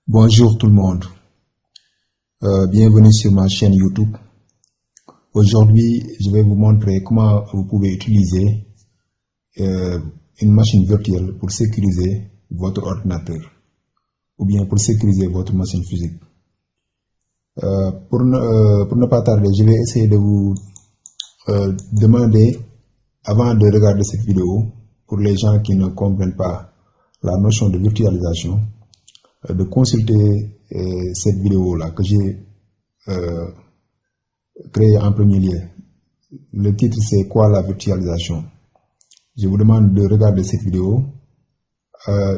Bonjour tout le monde, bienvenue sur ma chaîne YouTube. Aujourd'hui, je vais vous montrer comment vous pouvez utiliser une machine virtuelle pour sécuriser votre ordinateur ou bien pour sécuriser votre machine physique. Pour ne pas tarder, je vais essayer de vous demander, avant de regarder cette vidéo, pour les gens qui ne comprennent pas la notion de virtualisation, de consulter cette vidéo-là que j'ai créée en premier lieu. Le titre, c'est quoi la virtualisation? Je vous demande de regarder cette vidéo.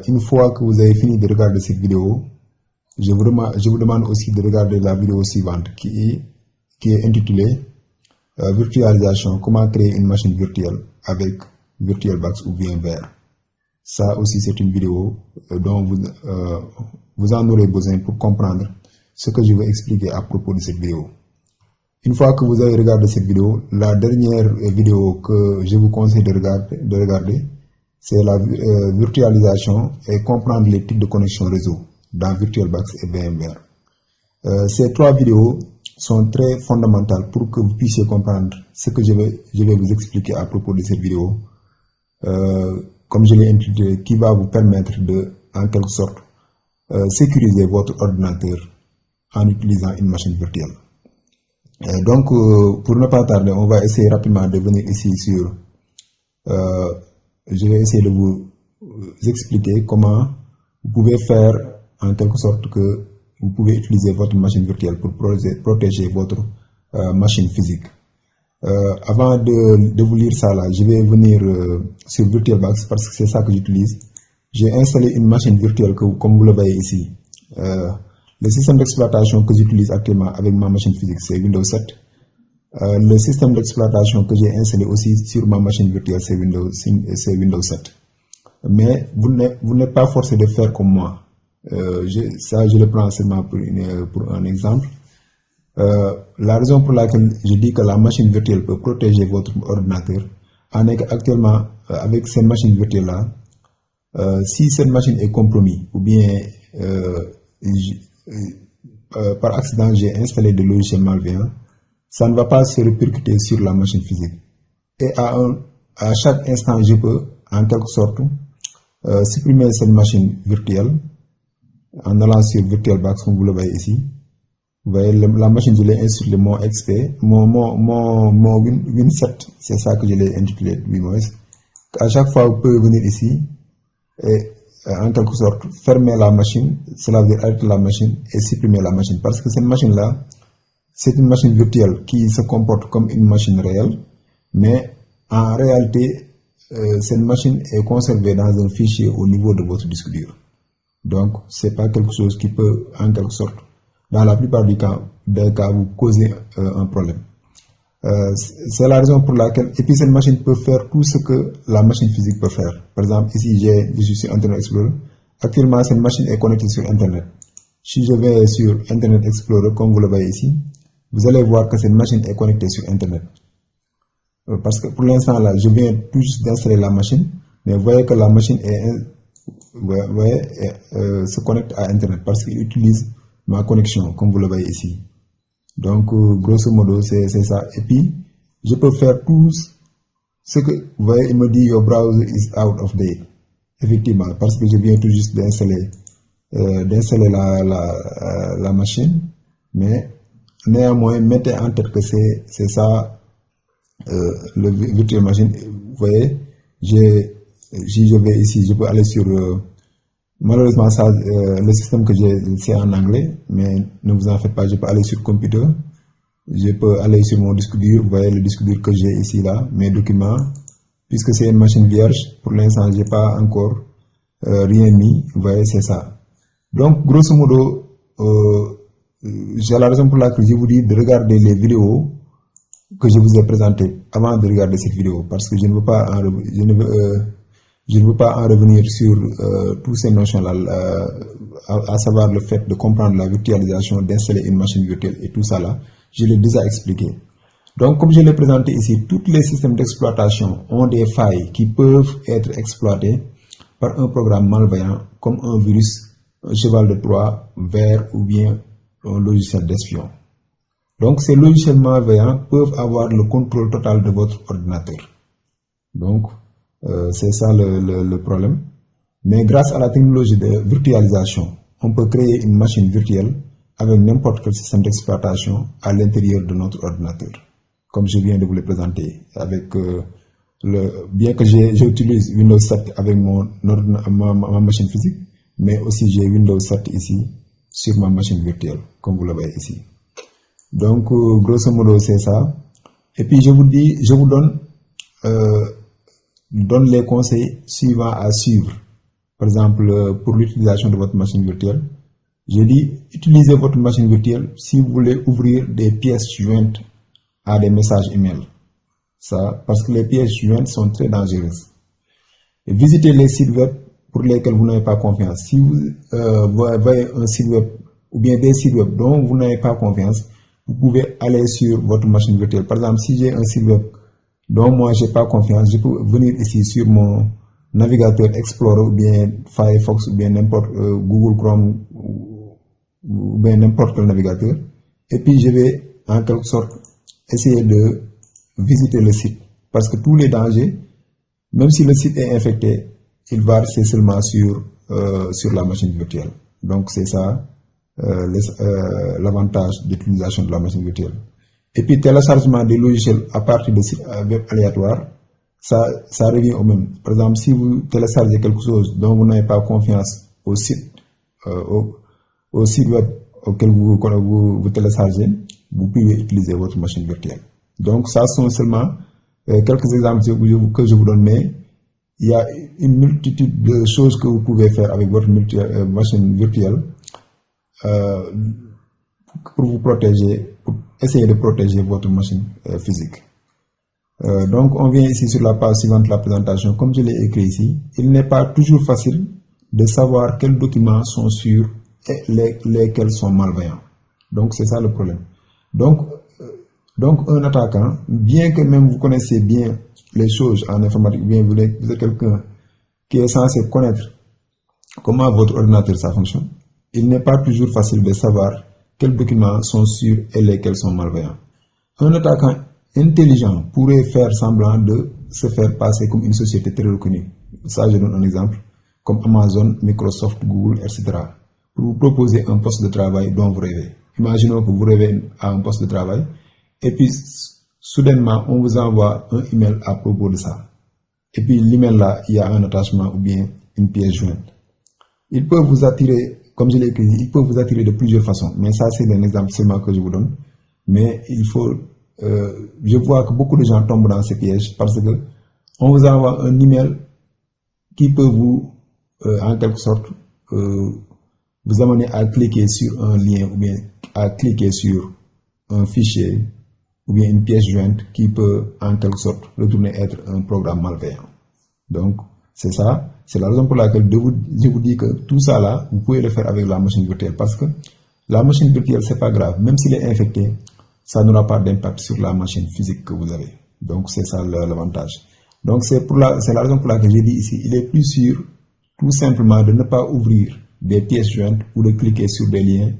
Une fois que vous avez fini de regarder cette vidéo, je vous demande aussi de regarder la vidéo suivante qui est intitulée virtualisation, comment créer une machine virtuelle avec VirtualBox ou VMware. Ça aussi, c'est une vidéo dont vous en aurez besoin pour comprendre ce que je vais expliquer à propos de cette vidéo. Une fois que vous avez regardé cette vidéo, la dernière vidéo que je vous conseille de regarder, c'est la virtualisation et comprendre les types de connexion réseau dans VirtualBox et VMware. Ces trois vidéos sont très fondamentales pour que vous puissiez comprendre ce que je vais vous expliquer à propos de cette vidéo. Comme je l'ai intitulé, qui va vous permettre de, en quelque sorte, sécuriser votre ordinateur en utilisant une machine virtuelle. Donc, pour ne pas tarder, on va essayer rapidement de venir ici sur... je vais essayer de vous expliquer comment vous pouvez faire, en quelque sorte, que vous pouvez utiliser votre machine virtuelle pour protéger votre machine physique. Avant de vous lire ça là, je vais venir sur VirtualBox parce que c'est ça que j'utilise. J'ai installé une machine virtuelle comme vous le voyez ici. Le système d'exploitation que j'utilise actuellement avec ma machine physique, c'est Windows 7. Le système d'exploitation que j'ai installé aussi sur ma machine virtuelle, c'est Windows 7. Mais vous n'êtes pas forcé de faire comme moi. Je le prends seulement pour un exemple. La raison pour laquelle je dis que la machine virtuelle peut protéger votre ordinateur en est qu'actuellement, avec cette machine virtuelle-là, si cette machine est compromise ou bien par accident j'ai installé des logiciels malveillants, ça ne va pas se répercuter sur la machine physique. Et à chaque instant, je peux, en quelque sorte, supprimer cette machine virtuelle en allant sur VirtualBox, comme vous le voyez ici. Vous voyez, la machine, je l'ai installé mon XP, mon Win7, c'est ça que je l'ai intitulé WinOS. À chaque fois, vous pouvez venir ici et en quelque sorte fermer la machine, cela veut dire arrêter la machine et supprimer la machine. Parce que cette machine-là, c'est une machine virtuelle qui se comporte comme une machine réelle, mais en réalité, cette machine est conservée dans un fichier au niveau de votre disque dur. Donc, c'est pas quelque chose qui peut, en quelque sorte, dans la plupart des cas, vous causer un problème. C'est la raison pour laquelle, et puis cette machine peut faire tout ce que la machine physique peut faire. Par exemple, ici, je suis sur Internet Explorer. Actuellement, cette machine est connectée sur Internet. Si je vais sur Internet Explorer, comme vous le voyez ici, vous allez voir que cette machine est connectée sur Internet. Parce que pour l'instant, là, je viens tout juste d'installer la machine, mais vous voyez que la machine se connecte à Internet parce qu'il utilise ma connexion, comme vous le voyez ici. Donc, grosso modo, c'est ça. Et puis, je peux faire tout ce que, vous voyez, il me dit, your browser is out of date. Effectivement, parce que je viens tout juste d'installer la machine. Mais, néanmoins, mettez en tête que c'est ça, le virtual machine. Vous voyez, si je vais ici, je peux aller sur... malheureusement, ça, le système que j'ai, c'est en anglais, mais ne vous en faites pas, je peux aller sur computer, je peux aller sur mon disque dur, vous voyez le disque dur que j'ai ici, là, mes documents, puisque c'est une machine vierge, pour l'instant, j'ai pas encore rien mis, vous voyez, c'est ça. Donc, grosso modo, c'est la raison pour laquelle je vous dis de regarder les vidéos que je vous ai présentées avant de regarder cette vidéo, parce que je ne veux pas en revenir sur toutes ces notions-là, à savoir le fait de comprendre la virtualisation, d'installer une machine virtuelle et tout ça là, je l'ai déjà expliqué. Donc, comme je l'ai présenté ici, tous les systèmes d'exploitation ont des failles qui peuvent être exploitées par un programme malveillant comme un virus un cheval de Troie vers ou bien un logiciel d'espion. Donc ces logiciels malveillants peuvent avoir le contrôle total de votre ordinateur. Donc c'est ça le problème. Mais grâce à la technologie de virtualisation, on peut créer une machine virtuelle avec n'importe quel système d'exploitation à l'intérieur de notre ordinateur. Comme je viens de vous le présenter, avec bien que j'utilise Windows 7 avec ma machine physique, mais aussi j'ai Windows 7 ici sur ma machine virtuelle, comme vous le voyez ici. Donc, grosso modo, c'est ça. Et puis, je vous donne les conseils suivants à suivre. Par exemple, pour l'utilisation de votre machine virtuelle, je dis, utilisez votre machine virtuelle si vous voulez ouvrir des pièces jointes à des messages email. Ça, parce que les pièces jointes sont très dangereuses. Et visitez les sites web pour lesquels vous n'avez pas confiance. Si vous voyez un site web ou bien des sites web dont vous n'avez pas confiance, vous pouvez aller sur votre machine virtuelle. Par exemple, si j'ai un site web dont moi je n'ai pas confiance, je peux venir ici sur mon navigateur Explorer ou bien Firefox ou bien n'importe Google Chrome ou bien n'importe quel navigateur. Et puis je vais en quelque sorte essayer de visiter le site. Parce que tous les dangers, même si le site est infecté, il va rester seulement sur la machine virtuelle. Donc c'est ça l'avantage d'utilisation de la machine virtuelle. Et puis téléchargement des logiciels à partir de sites web aléatoires, ça revient au même. Par exemple, si vous téléchargez quelque chose dont vous n'avez pas confiance au site web auquel vous téléchargez, vous pouvez utiliser votre machine virtuelle. Donc ça sont seulement quelques exemples que je vous donne, mais il y a une multitude de choses que vous pouvez faire avec votre machine virtuelle pour vous protéger, pour essayer de protéger votre machine physique. Donc on vient ici sur la page suivante de la présentation. Comme je l'ai écrit ici, il n'est pas toujours facile de savoir quels documents sont sûrs et lesquels sont malveillants. Donc c'est ça le problème. Donc un attaquant, bien que même vous connaissez bien les choses en informatique, bien vous êtes quelqu'un qui est censé connaître comment votre ordinateur ça fonctionne, il n'est pas toujours facile de savoir quels documents sont sûrs et lesquels sont malveillants. Un attaquant intelligent pourrait faire semblant de se faire passer comme une société très reconnue. Ça, je donne un exemple, comme Amazon, Microsoft, Google, etc. Pour vous proposer un poste de travail dont vous rêvez. Imaginons que vous rêvez à un poste de travail et puis soudainement on vous envoie un email à propos de ça. Et puis l'email là, il y a un attachement ou bien une pièce jointe. Il peut vous attirer, comme je l'ai écrit, il peut vous attirer de plusieurs façons. Mais ça, c'est un exemple seulement que je vous donne. Mais il faut, je vois que beaucoup de gens tombent dans ces pièges parce que on vous envoie un email qui peut vous, en quelque sorte, vous amener à cliquer sur un lien ou bien à cliquer sur un fichier ou bien une pièce jointe qui peut en quelque sorte retourner être un programme malveillant. Donc c'est ça, c'est la raison pour laquelle je vous dis que tout ça là, vous pouvez le faire avec la machine virtuelle parce que la machine virtuelle c'est pas grave, même s'il est infecté, ça n'aura pas d'impact sur la machine physique que vous avez. Donc c'est ça l'avantage. Donc c'est la raison pour laquelle j'ai dit ici, il est plus sûr tout simplement de ne pas ouvrir des pièces jointes ou de cliquer sur des liens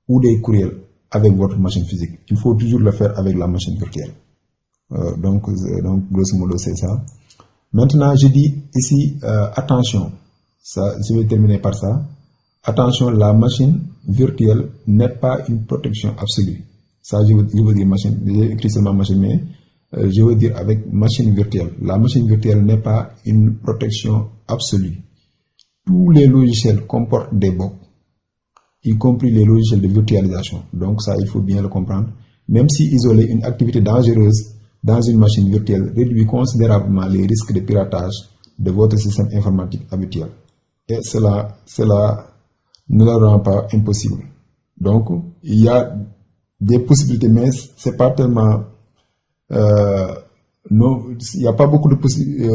ou des courriels avec votre machine physique. Il faut toujours le faire avec la machine virtuelle. Donc grosso modo c'est ça. Maintenant je dis ici attention, ça, je vais terminer par ça. Attention, la machine virtuelle n'est pas une protection absolue. Ça je veux dire machine, j'ai écrit seulement machine, mais je veux dire avec machine virtuelle. La machine virtuelle n'est pas une protection absolue. Tous les logiciels comportent des bugs, y compris les logiciels de virtualisation. Donc ça, il faut bien le comprendre. Même si isoler une activité dangereuse dans une machine virtuelle réduit considérablement les risques de piratage de votre système informatique habituel. Et cela ne le rend pas impossible. Donc, il y a des possibilités, mais c'est pas tellement... non, il n'y a pas beaucoup de possibilités...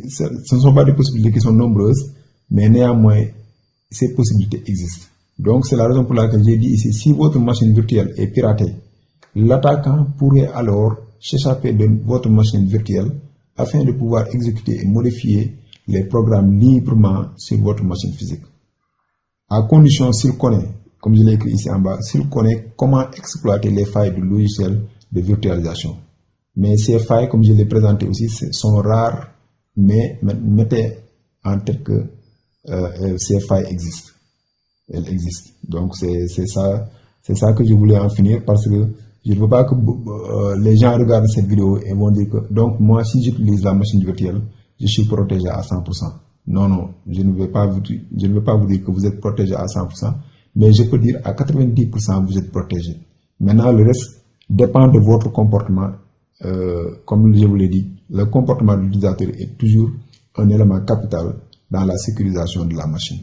ce ne sont pas des possibilités qui sont nombreuses, mais néanmoins, ces possibilités existent. Donc, c'est la raison pour laquelle j'ai dit ici, si votre machine virtuelle est piratée, l'attaquant pourrait alors s'échapper de votre machine virtuelle afin de pouvoir exécuter et modifier les programmes librement sur votre machine physique. à condition s'il connaît, comme je l'ai écrit ici en bas, s'il connaît comment exploiter les failles du logiciel de virtualisation. Mais ces failles, comme je l'ai présenté aussi, sont rares, mais mettez en tête que ces failles existent. Elles existent. Donc c'est ça que je voulais en finir, parce que je ne veux pas que les gens regardent cette vidéo et vont dire que donc moi si j'utilise la machine virtuelle, je suis protégé à 100%. Non, je ne vais pas vous dire que vous êtes protégé à 100%, mais je peux dire à 90% vous êtes protégé. Maintenant le reste dépend de votre comportement. Comme je vous l'ai dit, le comportement de l'utilisateur est toujours un élément capital dans la sécurisation de la machine.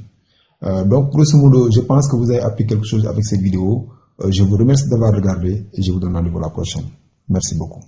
Donc, grosso modo, je pense que vous avez appris quelque chose avec cette vidéo. Je vous remercie d'avoir regardé et je vous donne rendez-vous la prochaine. Merci beaucoup.